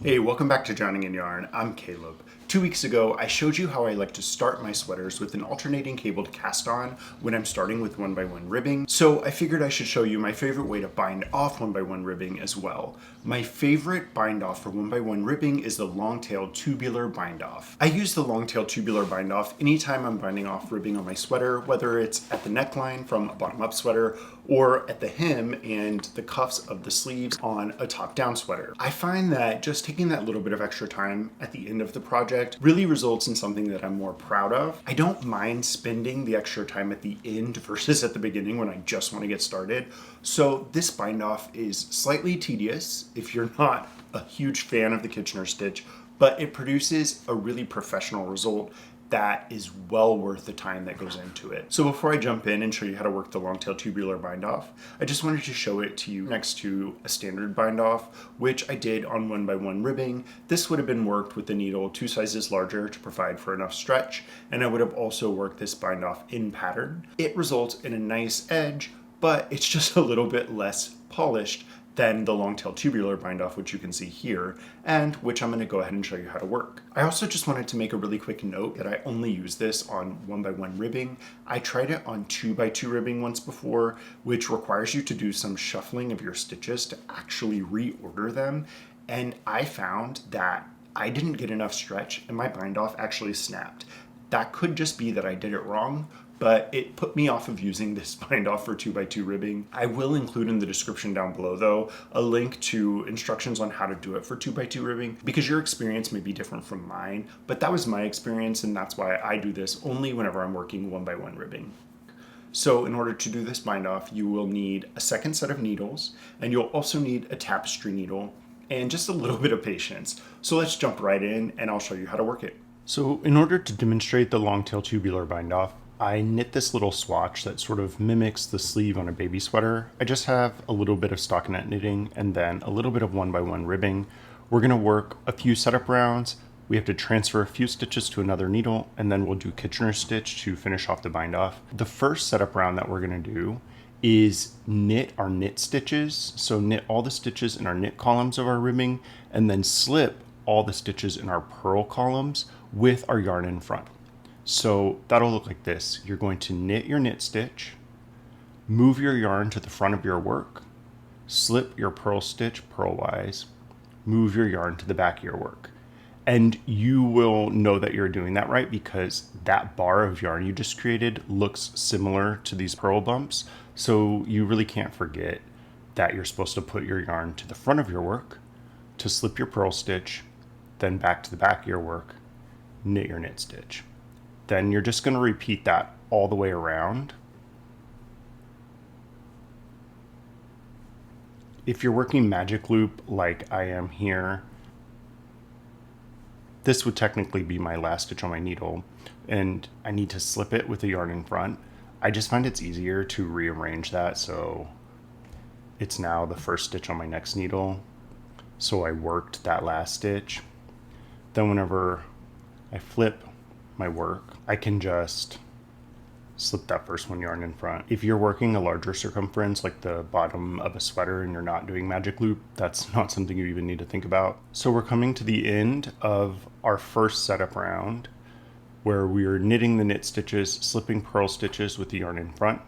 Hey, welcome back to Drowning in Yarn. I'm Caleb. 2 weeks ago, I showed you how I like to start my sweaters with an alternating cabled cast on when I'm starting with 1x1 ribbing. So I figured I should show you my favorite way to bind off 1x1 ribbing as well. My favorite bind off for 1x1 ribbing is the long-tailed tubular bind off. I use the long-tailed tubular bind off anytime I'm binding off ribbing on my sweater, whether it's at the neckline from a bottom-up sweater or at the hem and the cuffs of the sleeves on a top-down sweater. I find that just taking that little bit of extra time at the end of the project really results in something that I'm more proud of. I don't mind spending the extra time at the end versus at the beginning when I just want to get started. So this bind off is slightly tedious if you're not a huge fan of the Kitchener stitch, but it produces a really professional result that is well worth the time that goes into it. So before I jump in and show you how to work the long tail tubular bind off, I just wanted to show it to you next to a standard bind off, which I did on 1x1 ribbing. This would have been worked with the needle 2 sizes larger to provide for enough stretch, and I would have also worked this bind off in pattern. It results in a nice edge, but it's just a little bit less polished than the long tail tubular bind off, which you can see here, and which I'm gonna go ahead and show you how to work. I also just wanted to make a really quick note that I only use this on 1x1 ribbing. I tried it on 2x2 ribbing once before, which requires you to do some shuffling of your stitches to actually reorder them. And I found that I didn't get enough stretch and my bind off actually snapped. That could just be that I did it wrong, but it put me off of using this bind off for 2x2 ribbing. I will include in the description down below though, a link to instructions on how to do it for 2x2 ribbing, because your experience may be different from mine, but that was my experience and that's why I do this only whenever I'm working 1x1 ribbing. So in order to do this bind off, you will need a second set of needles, and you'll also need a tapestry needle and just a little bit of patience. So let's jump right in and I'll show you how to work it. So in order to demonstrate the long tail tubular bind off, I knit this little swatch that sort of mimics the sleeve on a baby sweater. I just have a little bit of stockinette knitting and then a little bit of 1x1 ribbing. We're gonna work a few setup rounds. We have to transfer a few stitches to another needle, and then we'll do Kitchener stitch to finish off the bind off. The first setup round that we're gonna do is knit our knit stitches. So knit all the stitches in our knit columns of our ribbing and then slip all the stitches in our purl columns with our yarn in front. So that'll look like this. You're going to knit your knit stitch, move your yarn to the front of your work, slip your purl stitch purlwise, move your yarn to the back of your work. And you will know that you're doing that right because that bar of yarn you just created looks similar to these purl bumps. So you really can't forget that you're supposed to put your yarn to the front of your work, to slip your purl stitch, then back to the back of your work, knit your knit stitch. Then you're just going to repeat that all the way around. If you're working magic loop like I am here, this would technically be my last stitch on my needle, and I need to slip it with the yarn in front. I just find it's easier to rearrange that so it's now the first stitch on my next needle. So I worked that last stitch. Then whenever I flip my work, I can just slip that first one yarn in front. If you're working a larger circumference like the bottom of a sweater and you're not doing magic loop, that's not something you even need to think about. So we're coming to the end of our first setup round where we are knitting the knit stitches, slipping purl stitches with the yarn in front.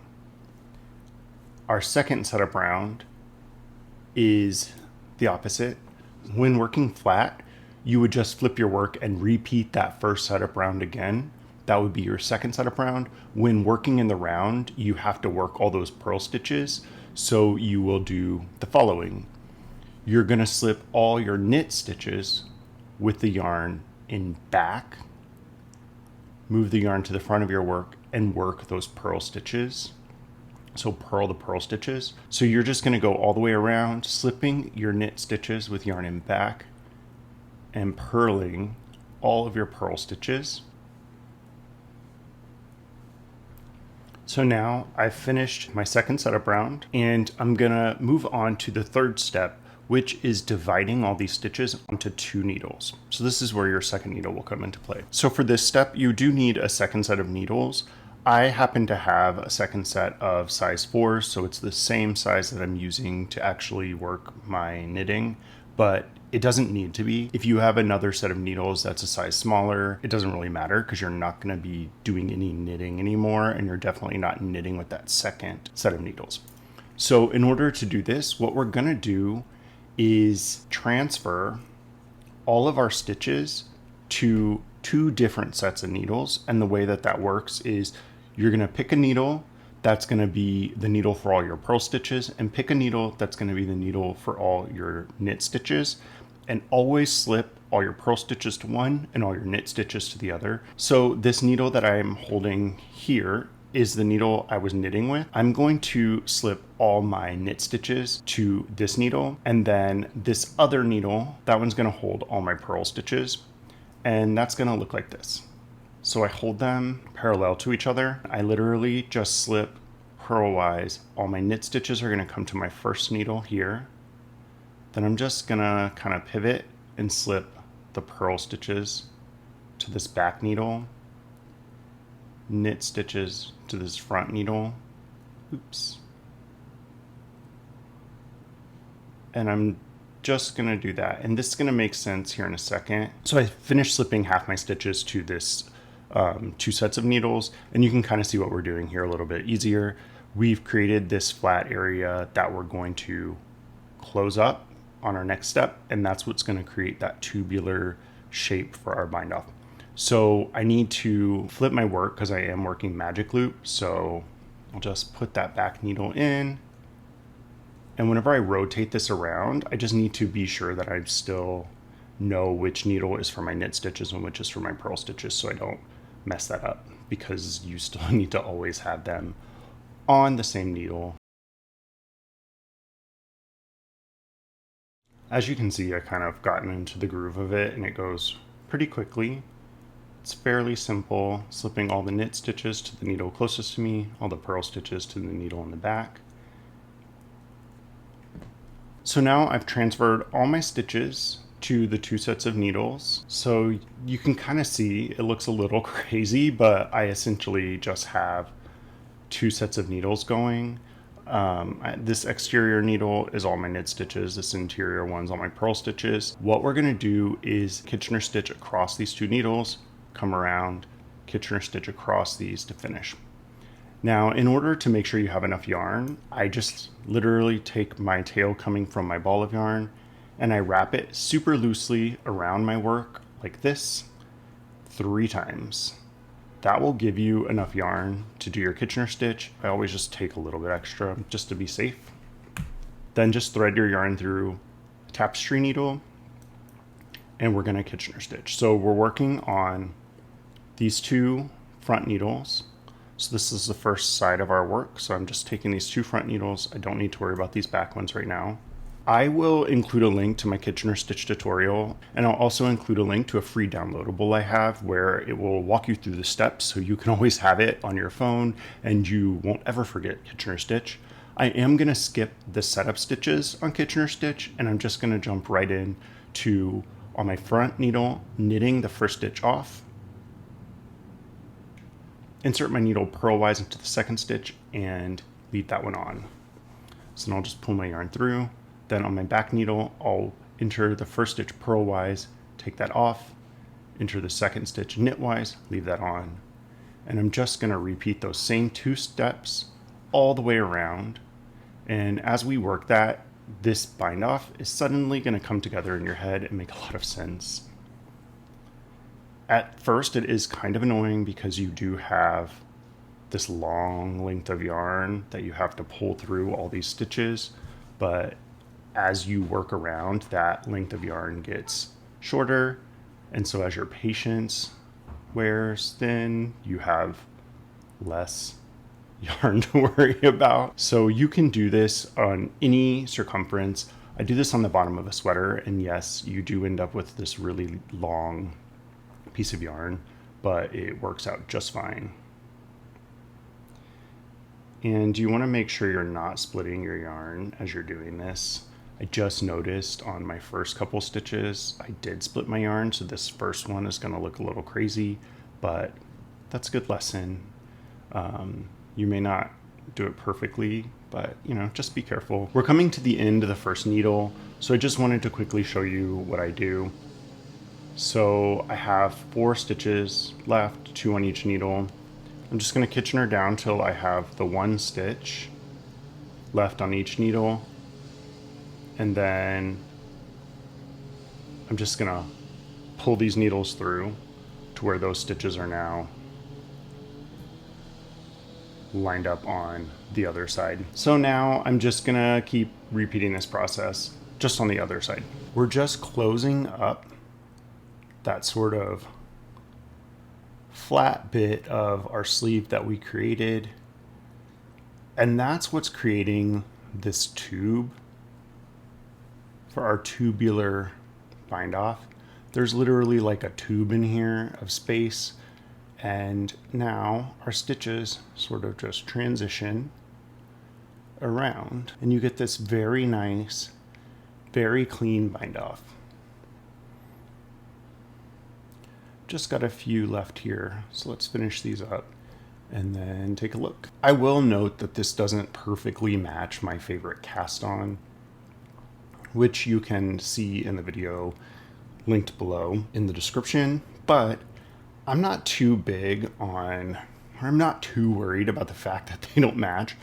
Our second setup round is the opposite. When working flat, you would just flip your work and repeat that first setup round again. That would be your second setup round. When working in the round, you have to work all those purl stitches. So you will do the following. You're gonna slip all your knit stitches with the yarn in back, move the yarn to the front of your work and work those purl stitches. So purl the purl stitches. So you're just gonna go all the way around, slipping your knit stitches with yarn in back, and purling all of your purl stitches. So now I've finished my second setup round and I'm gonna move on to the third step, which is dividing all these stitches onto 2 needles. So this is where your second needle will come into play. So for this step, you do need a second set of needles. I happen to have a second set of size 4, so it's the same size that I'm using to actually work my knitting. But It doesn't need to be. If you have another set of needles that's a size smaller, it doesn't really matter because you're not going to be doing any knitting anymore, and you're definitely not knitting with that second set of needles. So in order to do this, what we're going to do is transfer all of our stitches to 2 different sets of needles. And the way that that works is you're going to pick a needle that's going to be the needle for all your purl stitches, and pick a needle that's going to be the needle for all your knit stitches, and always slip all your purl stitches to one and all your knit stitches to the other. So this needle that I'm holding here is the needle I was knitting with. I'm going to slip all my knit stitches to this needle, and then this other needle, that one's going to hold all my purl stitches, and that's going to look like this. So I hold them parallel to each other. I literally just slip purlwise. All my knit stitches are going to come to my first needle here. Then I'm just going to kind of pivot and slip the purl stitches to this back needle, knit stitches to this front needle. Oops. And I'm just going to do that. And this is going to make sense here in a second. So I finished slipping half my stitches to this 2 sets of needles, and you can kind of see what we're doing here a little bit easier. We've created this flat area that we're going to close up on our next step, and that's what's going to create that tubular shape for our bind off. So I need to flip my work because I am working magic loop. So I'll just put that back needle in. And whenever I rotate this around, I just need to be sure that I still know which needle is for my knit stitches and which is for my purl stitches, so I don't mess that up, because you still need to always have them on the same needle. As you can see, I kind of gotten into the groove of it, and it goes pretty quickly. It's fairly simple, slipping all the knit stitches to the needle closest to me, all the purl stitches to the needle in the back. So now I've transferred all my stitches to the 2 sets of needles. So you can kind of see it looks a little crazy, but I essentially just have 2 sets of needles going. This exterior needle is all my knit stitches. This interior one's all my purl stitches. What we're going to do is Kitchener stitch across these 2 needles, come around, Kitchener stitch across these to finish. Now, in order to make sure you have enough yarn, I just literally take my tail coming from my ball of yarn and I wrap it super loosely around my work like this 3 times. That will give you enough yarn to do your Kitchener stitch. I always just take a little bit extra just to be safe. Then just thread your yarn through a tapestry needle and we're going to Kitchener stitch. So we're working on these 2 front needles. So this is the first side of our work. So I'm just taking these 2 front needles. I don't need to worry about these back ones right now. I will include a link to my Kitchener stitch tutorial, and I'll also include a link to a free downloadable I have where it will walk you through the steps so you can always have it on your phone and you won't ever forget Kitchener stitch. I am going to skip the setup stitches on Kitchener stitch, and I'm just going to jump right in to, on my front needle, knitting the first stitch off, insert my needle purlwise into the second stitch and leave that one on. So then I'll just pull my yarn through. Then on my back needle, I'll enter the first stitch purlwise, take that off, enter the second stitch knitwise, leave that on. And I'm just going to repeat those same 2 steps all the way around. And as we work that, this bind off is suddenly going to come together in your head and make a lot of sense. At first, it is kind of annoying because you do have this long length of yarn that you have to pull through all these stitches, but as you work around, that length of yarn gets shorter, and so as your patience wears thin, you have less yarn to worry about. So you can do this on any circumference. I do this on the bottom of a sweater, and yes, you do end up with this really long piece of yarn, but it works out just fine. And you want to make sure you're not splitting your yarn as you're doing this. I just noticed on my first couple stitches, I did split my yarn, so this first one is going to look a little crazy, but that's a good lesson. You may not do it perfectly, but you know, just be careful. We're coming to the end of the first needle, so I just wanted to quickly show you what I do. So I have 4 stitches left, 2 on each needle. I'm just going to Kitchener down till I have the 1 stitch left on each needle, and then I'm just going to pull these needles through to where those stitches are now lined up on the other side. So now I'm just gonna keep repeating this process just on the other side. We're just closing up that sort of flat bit of our sleeve that we created, and that's what's creating this tube for our tubular bind off. There's literally like a tube in here of space, and now our stitches sort of just transition around and you get this very nice, very clean bind off. Just got a few left here, so let's finish these up and then take a look. I will note that this doesn't perfectly match my favorite cast on, which you can see in the video linked below in the description, but I'm not too big on, or I'm not too worried about the fact that they don't match.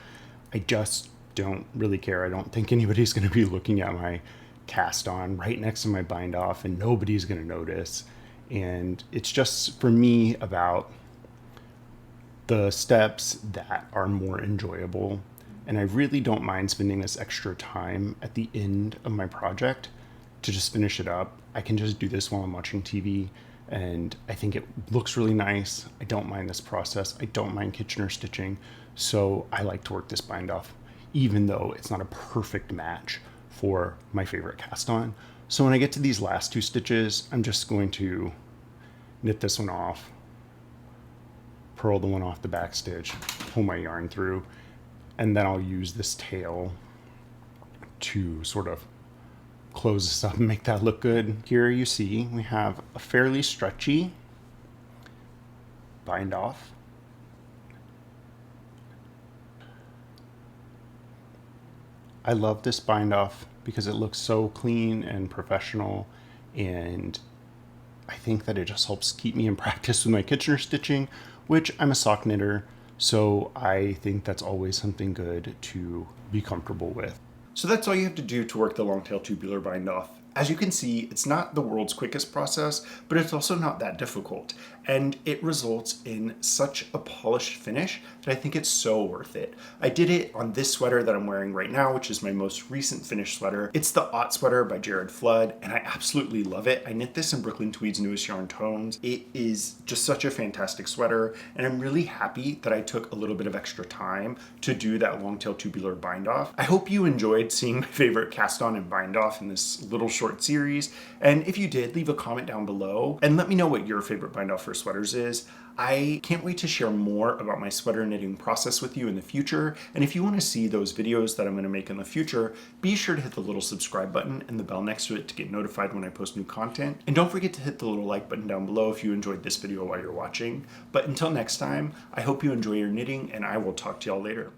I just don't really care. I don't think anybody's going to be looking at my cast on right next to my bind off and nobody's going to notice. And it's just for me about the steps that are more enjoyable. And I really don't mind spending this extra time at the end of my project to just finish it up. I can just do this while I'm watching TV. And I think it looks really nice. I don't mind this process. I don't mind Kitchener stitching. So I like to work this bind off, even though it's not a perfect match for my favorite cast on. So when I get to these last 2 stitches, I'm just going to knit this one off, purl the one off the back stitch, pull my yarn through, and then I'll use this tail to sort of close this up and make that look good. Here you see we have a fairly stretchy bind off. I love this bind off because it looks so clean and professional, and I think that it just helps keep me in practice with my Kitchener stitching, which I'm a sock knitter, so I think that's always something good to be comfortable with. So that's all you have to do to work the long tail tubular bind off. As you can see, it's not the world's quickest process, but it's also not that difficult. And it results in such a polished finish that I think it's so worth it. I did it on this sweater that I'm wearing right now, which is my most recent finished sweater. It's the Aught sweater by Jared Flood, and I absolutely love it. I knit this in Brooklyn Tweed's newest yarn tones. It is just such a fantastic sweater, and I'm really happy that I took a little bit of extra time to do that long tail tubular bind off. I hope you enjoyed seeing my favorite cast on and bind off in this little short series, and if you did, leave a comment down below and let me know what your favorite bind off for sweaters is. I can't wait to share more about my sweater knitting process with you in the future, and if you want to see those videos that I'm going to make in the future, be sure to hit the little subscribe button and the bell next to it to get notified when I post new content. And don't forget to hit the little like button down below if you enjoyed this video while you're watching. But until next time, I hope you enjoy your knitting, and I will talk to y'all later.